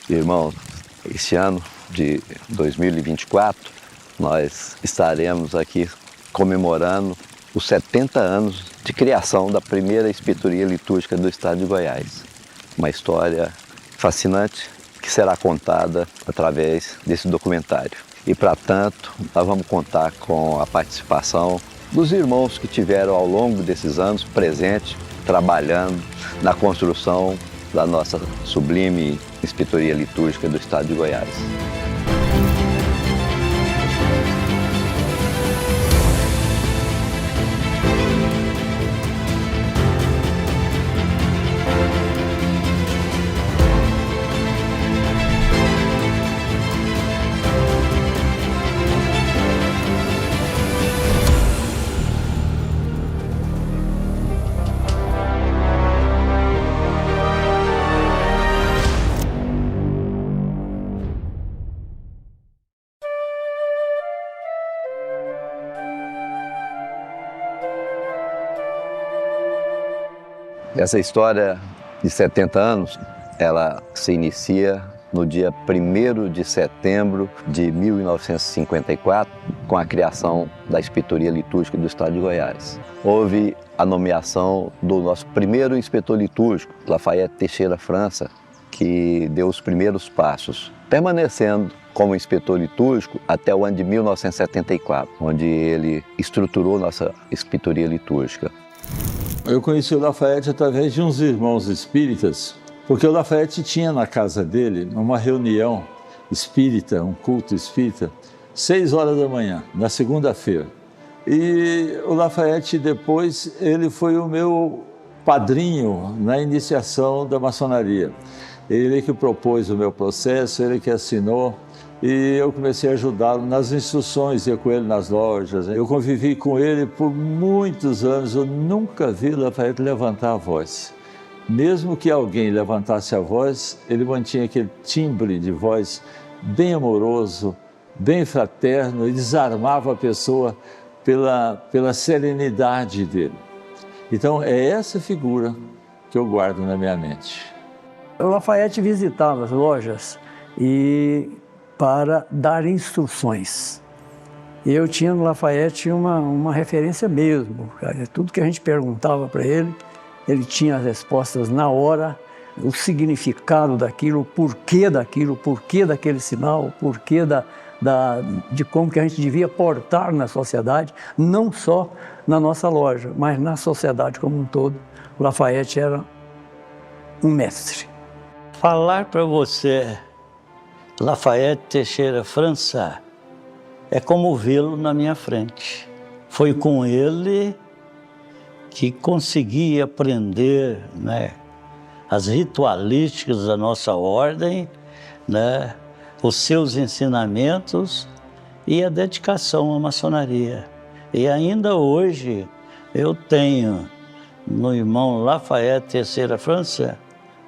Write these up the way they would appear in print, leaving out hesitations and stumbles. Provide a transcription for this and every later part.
Irmãos, esse ano de 2024, nós estaremos aqui comemorando os 70 anos de criação da primeira inspetoria litúrgica do estado de Goiás. Uma história fascinante que será contada através desse documentário. E, para tanto, nós vamos contar com a participação dos irmãos que tiveram ao longo desses anos presentes, trabalhando na construção da nossa sublime inspetoria litúrgica do estado de Goiás. Essa história de 70 anos, ela se inicia no dia 1º de setembro de 1954, com a criação da Inspetoria Litúrgica do estado de Goiás. Houve a nomeação do nosso primeiro inspetor litúrgico, Lafayette Teixeira França, que deu os primeiros passos, permanecendo como inspetor litúrgico até o ano de 1974, onde ele estruturou nossa Inspetoria Litúrgica. Eu conheci o Lafayette através de uns irmãos espíritas, porque o Lafayette tinha na casa dele uma reunião espírita, um culto espírita, 6 horas da manhã, na segunda-feira. E o Lafayette depois, ele foi o meu padrinho na iniciação da maçonaria. Ele que propôs o meu processo, ele que assinou. E eu comecei a ajudá-lo nas instruções, ia com ele nas lojas. Eu convivi com ele por muitos anos, eu nunca vi o Lafayette levantar a voz. Mesmo que alguém levantasse a voz, ele mantinha aquele timbre de voz bem amoroso, bem fraterno, e desarmava a pessoa pela serenidade dele. Então é essa figura que eu guardo na minha mente. O Lafayette visitava as lojas para dar instruções. Eu tinha no Lafayette uma referência mesmo. Tudo que a gente perguntava para ele, ele tinha as respostas na hora, o significado daquilo, o porquê daquele sinal, o porquê de como que a gente devia portar na sociedade, não só na nossa loja, mas na sociedade como um todo. O Lafayette era um mestre. Falar para você Lafayette Teixeira França é como vê-lo na minha frente. Foi com ele que consegui aprender, as ritualísticas da nossa ordem, os seus ensinamentos e a dedicação à maçonaria. E ainda hoje eu tenho no irmão Lafayette Teixeira França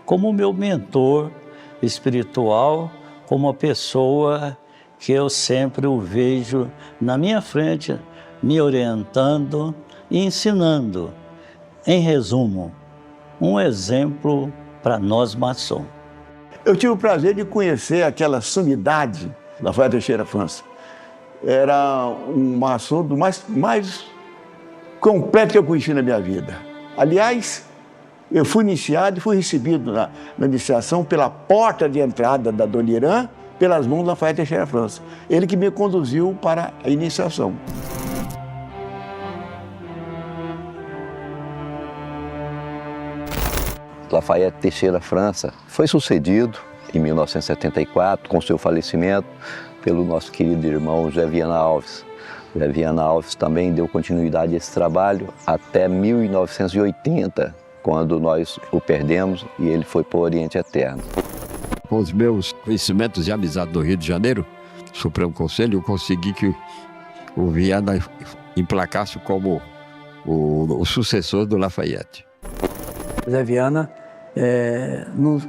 como meu mentor espiritual, como uma pessoa que eu sempre o vejo na minha frente, me orientando e ensinando. Em resumo, um exemplo para nós maçons. Eu tive o prazer de conhecer aquela sumidade da Lafayette Teixeira França. Era um maçom do mais completo que eu conheci na minha vida. Aliás, eu fui iniciado e fui recebido na iniciação pela porta de entrada da Dona Irã, pelas mãos do Lafayette Teixeira França. Ele que me conduziu para a iniciação. Lafayette Teixeira França foi sucedido em 1974, com seu falecimento, pelo nosso querido irmão José Viana Alves. José Viana Alves também deu continuidade a esse trabalho até 1980, quando nós o perdemos e ele foi para o Oriente Eterno. Com os meus conhecimentos de amizade do Rio de Janeiro, Supremo Conselho, eu consegui que o Viana emplacasse como o sucessor do Lafayette. Zé Viana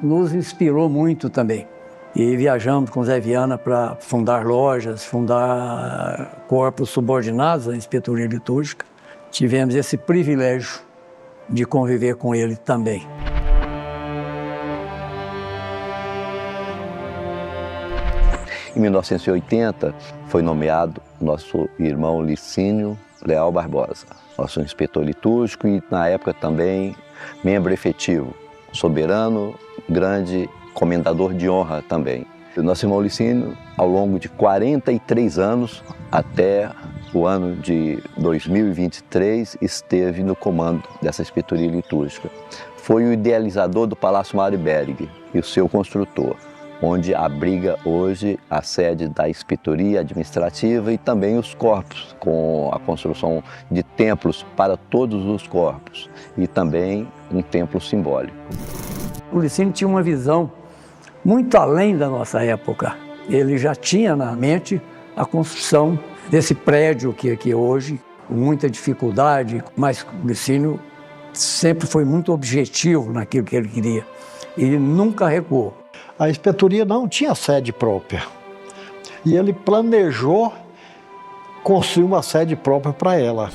nos inspirou muito também. E viajamos com Zé Viana para fundar lojas, fundar corpos subordinados à Inspetoria Litúrgica. Tivemos esse privilégio de conviver com ele também. Em 1980, foi nomeado nosso irmão Licínio Leal Barbosa, nosso inspetor litúrgico e, na época, também membro efetivo, soberano, grande comendador de honra também. O nosso irmão Licínio, ao longo de 43 anos, até o ano de 2023, esteve no comando dessa inspetoria litúrgica. Foi o idealizador do Palácio Mário Berg e o seu construtor, onde abriga hoje a sede da inspetoria administrativa e também os corpos, com a construção de templos para todos os corpos e também um templo simbólico. O Licínio tinha uma visão muito além da nossa época. Ele já tinha na mente a construção desse prédio que hoje, com muita dificuldade, mas o Licínio sempre foi muito objetivo naquilo que ele queria. Ele nunca recuou. A inspetoria não tinha sede própria. E ele planejou construir uma sede própria para ela.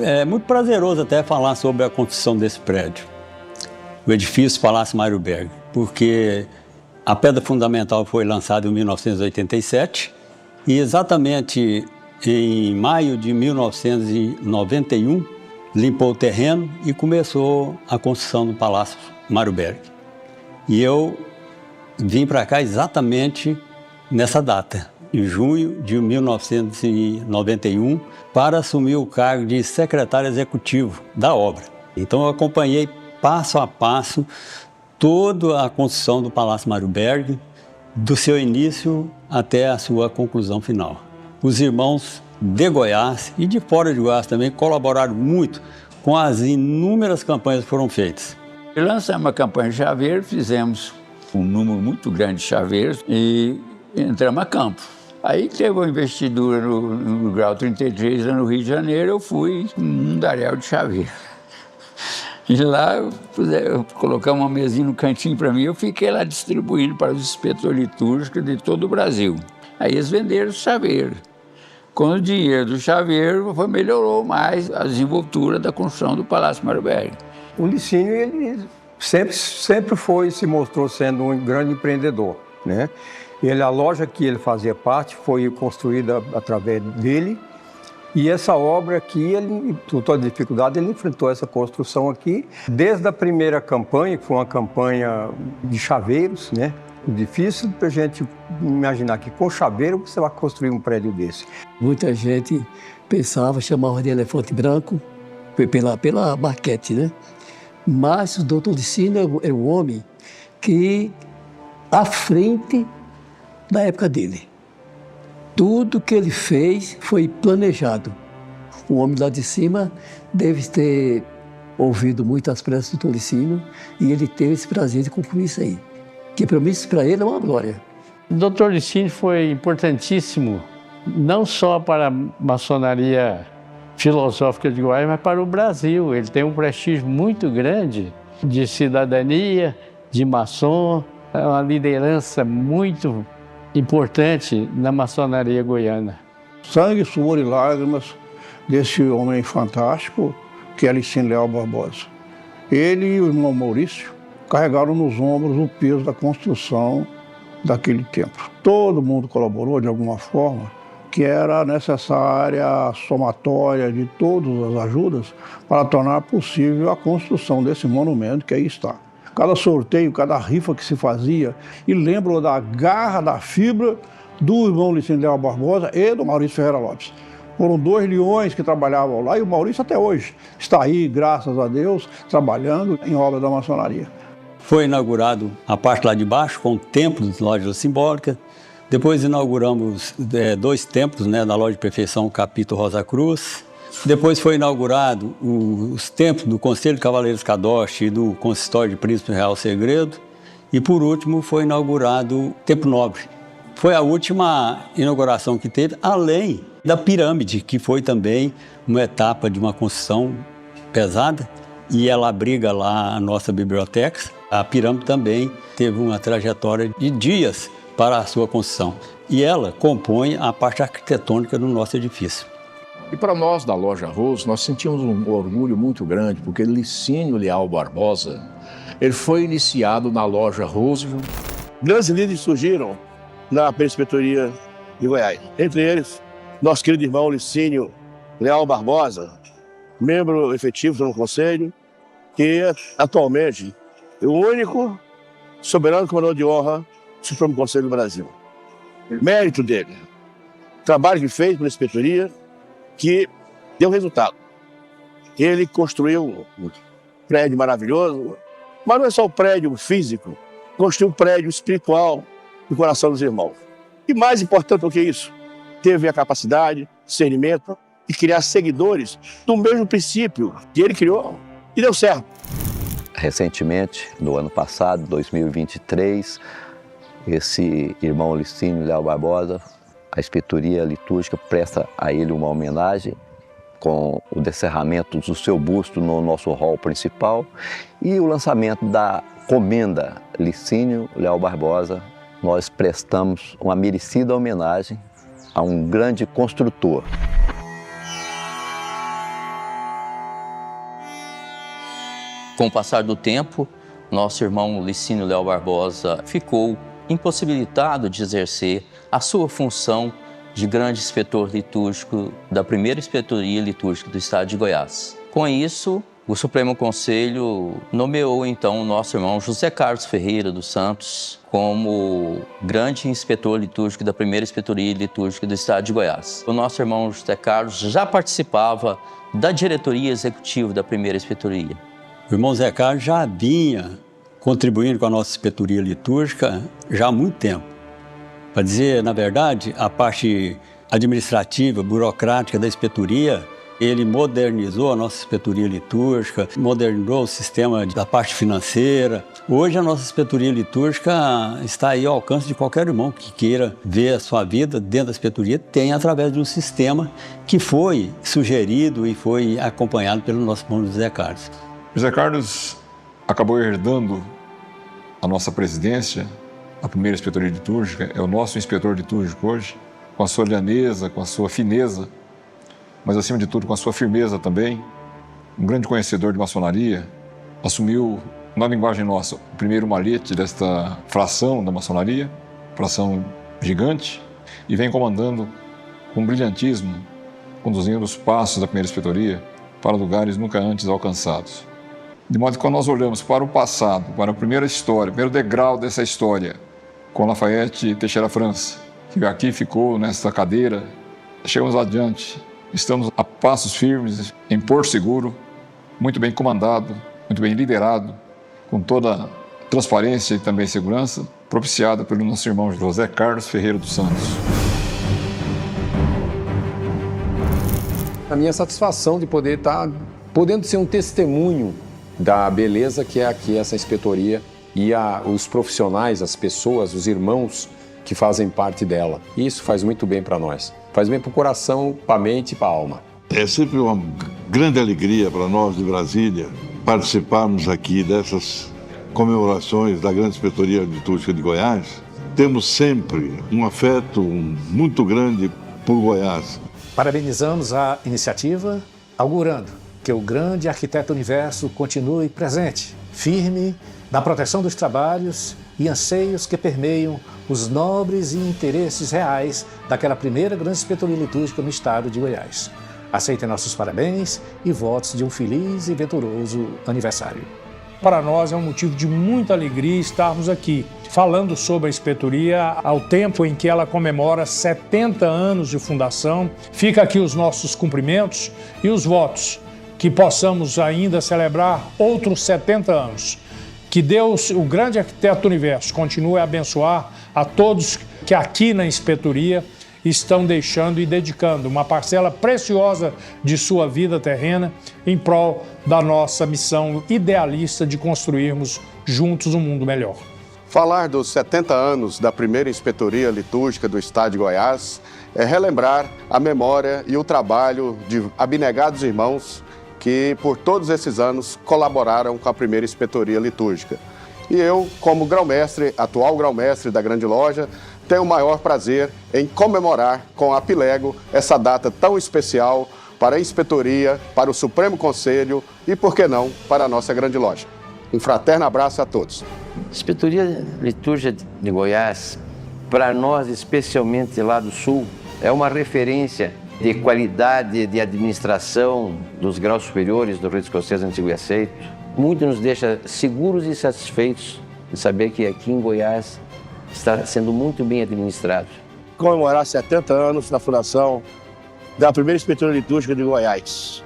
É muito prazeroso até falar sobre a construção desse prédio, o edifício Palácio Mário Berg, porque a pedra fundamental foi lançada em 1987 e exatamente em maio de 1991 limpou o terreno e começou a construção do Palácio Mário Berg. E eu vim para cá exatamente nessa data, em junho de 1991, para assumir o cargo de secretário executivo da obra. Então eu acompanhei passo a passo toda a construção do Palácio Mário Berg, do seu início até a sua conclusão final. Os irmãos de Goiás e de fora de Goiás também colaboraram muito com as inúmeras campanhas que foram feitas. Lançamos a campanha de chaveiro, fizemos um número muito grande de chaveiros e entramos a campo. Aí teve uma investidura no grau 33, lá no Rio de Janeiro, eu fui um mundaréu de chaveiro. E lá eu colocar uma mesinha no cantinho para mim, eu fiquei lá distribuindo para os inspetores litúrgicos de todo o Brasil. Aí eles venderam o chaveiro. Com o dinheiro do chaveiro, melhorou mais a desenvoltura da construção do Palácio Mário Berg. O Licínio, ele sempre se mostrou sendo um grande empreendedor, né? A loja que ele fazia parte foi construída através dele. E essa obra aqui, com toda dificuldade, ele enfrentou essa construção aqui. Desde a primeira campanha, que foi uma campanha de chaveiros, né? Difícil para a gente imaginar que com chaveiro você vai construir um prédio desse. Muita gente chamava de elefante branco pela maquete, né? Mas o doutor Licínio era um homem que, à frente da época dele, tudo que ele fez foi planejado. O homem lá de cima deve ter ouvido muitas preces do doutor Licínio e ele teve esse prazer de concluir isso aí. Que para mim, isso para ele é uma glória. O doutor Licínio foi importantíssimo, não só para a maçonaria filosófica de Goiás, mas para o Brasil. Ele tem um prestígio muito grande de cidadania, de maçom, é uma liderança muito importante na maçonaria goiana. Sangue, suor e lágrimas desse homem fantástico que é Licínio Leal Barbosa. Ele e o irmão Maurício carregaram nos ombros o peso da construção daquele templo. Todo mundo colaborou de alguma forma, que era necessária a somatória de todas as ajudas para tornar possível a construção desse monumento que aí está. Cada sorteio, cada rifa que se fazia, e lembro da garra, da fibra do irmão Licínio Leal Barbosa e do Maurício Ferreira Lopes. Foram 2 leões que trabalhavam lá e o Maurício até hoje está aí, graças a Deus, trabalhando em obra da maçonaria. Foi inaugurado a parte lá de baixo com o templo da Loja Simbólica. Depois inauguramos 2 templos, né, da Loja de Perfeição, Capítulo Rosa Cruz. Depois foi inaugurado os templos do Conselho de Cavaleiros Kadosh e do Consistório de Príncipe Real Segredo. E por último foi inaugurado o Templo Nobre. Foi a última inauguração que teve, além da pirâmide, que foi também uma etapa de uma construção pesada. E ela abriga lá a nossa biblioteca. A pirâmide também teve uma trajetória de dias para a sua construção. E ela compõe a parte arquitetônica do nosso edifício. E para nós da Loja Rose, nós sentimos um orgulho muito grande, porque Licínio Leal Barbosa, ele foi iniciado na Loja Rose. Grandes líderes surgiram na Prespetoria de Goiás. Entre eles, nosso querido irmão Licínio Leal Barbosa, membro efetivo no Conselho, que atualmente é o único soberano comandante de honra do Supremo Conselho do Brasil. Mérito dele, trabalho que fez pela Inspetoria, que deu resultado. Ele construiu um prédio maravilhoso, mas não é só o prédio físico, construiu um prédio espiritual no coração dos irmãos. E mais importante do que isso, teve a capacidade, discernimento de criar seguidores do mesmo princípio que ele criou e deu certo. Recentemente, no ano passado, 2023, esse irmão Licínio Leal Barbosa, a Inspetoria Litúrgica presta a ele uma homenagem com o descerramento do seu busto no nosso hall principal e o lançamento da Comenda Licínio Leal Barbosa. Nós prestamos uma merecida homenagem a um grande construtor. Com o passar do tempo, nosso irmão Licínio Leal Barbosa ficou impossibilitado de exercer a sua função de grande inspetor litúrgico da primeira Inspetoria Litúrgica do Estado de Goiás. Com isso, o Supremo Conselho nomeou então o nosso irmão José Carlos Ferreira dos Santos como grande inspetor litúrgico da primeira Inspetoria Litúrgica do Estado de Goiás. O nosso irmão José Carlos já participava da diretoria executiva da primeira Inspetoria. O irmão Zé Carlos já vinha contribuindo com a nossa inspetoria litúrgica já há muito tempo. Para dizer, na verdade, a parte administrativa, burocrática da inspetoria, ele modernizou a nossa inspetoria litúrgica, modernizou o sistema da parte financeira. Hoje a nossa inspetoria litúrgica está aí ao alcance de qualquer irmão que queira ver a sua vida dentro da inspetoria, tem através de um sistema que foi sugerido e foi acompanhado pelo nosso irmão José Carlos. José Carlos acabou herdando a nossa presidência, a primeira inspetoria litúrgica, é o nosso inspetor litúrgico hoje, com a sua lhaneza, com a sua fineza, mas acima de tudo com a sua firmeza também, um grande conhecedor de maçonaria, assumiu, na linguagem nossa, o primeiro malhete desta fração da maçonaria, fração gigante, e vem comandando com brilhantismo, conduzindo os passos da primeira inspetoria para lugares nunca antes alcançados. De modo que quando nós olhamos para o passado, para a primeira história, o primeiro degrau dessa história, com Lafayette Teixeira França, que aqui ficou nessa cadeira, chegamos adiante, estamos a passos firmes, em Porto Seguro, muito bem comandado, muito bem liderado, com toda transparência e também segurança, propiciada pelo nosso irmão José Carlos Ferreira dos Santos. A minha satisfação de poder estar podendo ser um testemunho da beleza que é aqui essa inspetoria e os profissionais, as pessoas, os irmãos que fazem parte dela. E isso faz muito bem para nós. Faz bem para o coração, para a mente e para a alma. É sempre uma grande alegria para nós de Brasília participarmos aqui dessas comemorações da Grande Inspetoria Litúrgica de Goiás. Temos sempre um afeto muito grande por Goiás. Parabenizamos a iniciativa, augurando que o grande arquiteto universo continue presente, firme na proteção dos trabalhos e anseios que permeiam os nobres e interesses reais daquela primeira grande inspetoria litúrgica no estado de Goiás. Aceitem nossos parabéns e votos de um feliz e venturoso aniversário. Para nós é um motivo de muita alegria estarmos aqui, falando sobre a inspetoria ao tempo em que ela comemora 70 anos de fundação. Fica aqui os nossos cumprimentos e os votos, que possamos ainda celebrar outros 70 anos. Que Deus, o grande arquiteto do universo, continue a abençoar a todos que aqui na inspetoria estão deixando e dedicando uma parcela preciosa de sua vida terrena em prol da nossa missão idealista de construirmos juntos um mundo melhor. Falar dos 70 anos da primeira inspetoria litúrgica do estado de Goiás é relembrar a memória e o trabalho de abnegados irmãos que por todos esses anos colaboraram com a primeira inspetoria litúrgica. E eu, como grão-mestre, atual grão-mestre da Grande Loja, tenho o maior prazer em comemorar com a Apilego essa data tão especial para a inspetoria, para o Supremo Conselho e, por que não, para a nossa grande loja. Um fraterno abraço a todos. Inspetoria Litúrgica de Goiás, para nós, especialmente lá do Sul, é uma referência de qualidade de administração dos graus superiores do rito escocês antigo e aceito. Muito nos deixa seguros e satisfeitos de saber que aqui em Goiás está sendo muito bem administrado. Comemorar 70 anos da fundação da primeira Inspetoria Litúrgica de Goiás.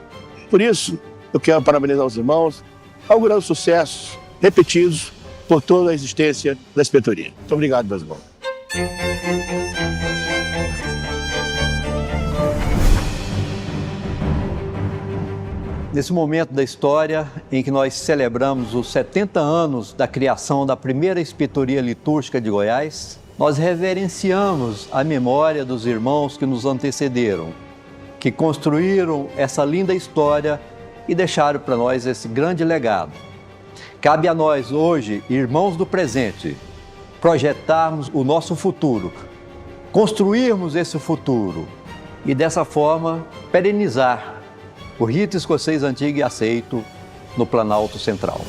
Por isso, eu quero parabenizar os irmãos, augurando sucessos repetidos por toda a existência da inspetoria. Muito obrigado, meus irmãos. Nesse momento da história em que nós celebramos os 70 anos da criação da primeira Inspetoria Litúrgica de Goiás, nós reverenciamos a memória dos irmãos que nos antecederam, que construíram essa linda história e deixaram para nós esse grande legado. Cabe a nós hoje, irmãos do presente, projetarmos o nosso futuro, construirmos esse futuro e dessa forma perenizar o rito escocês antigo e aceito no Planalto Central.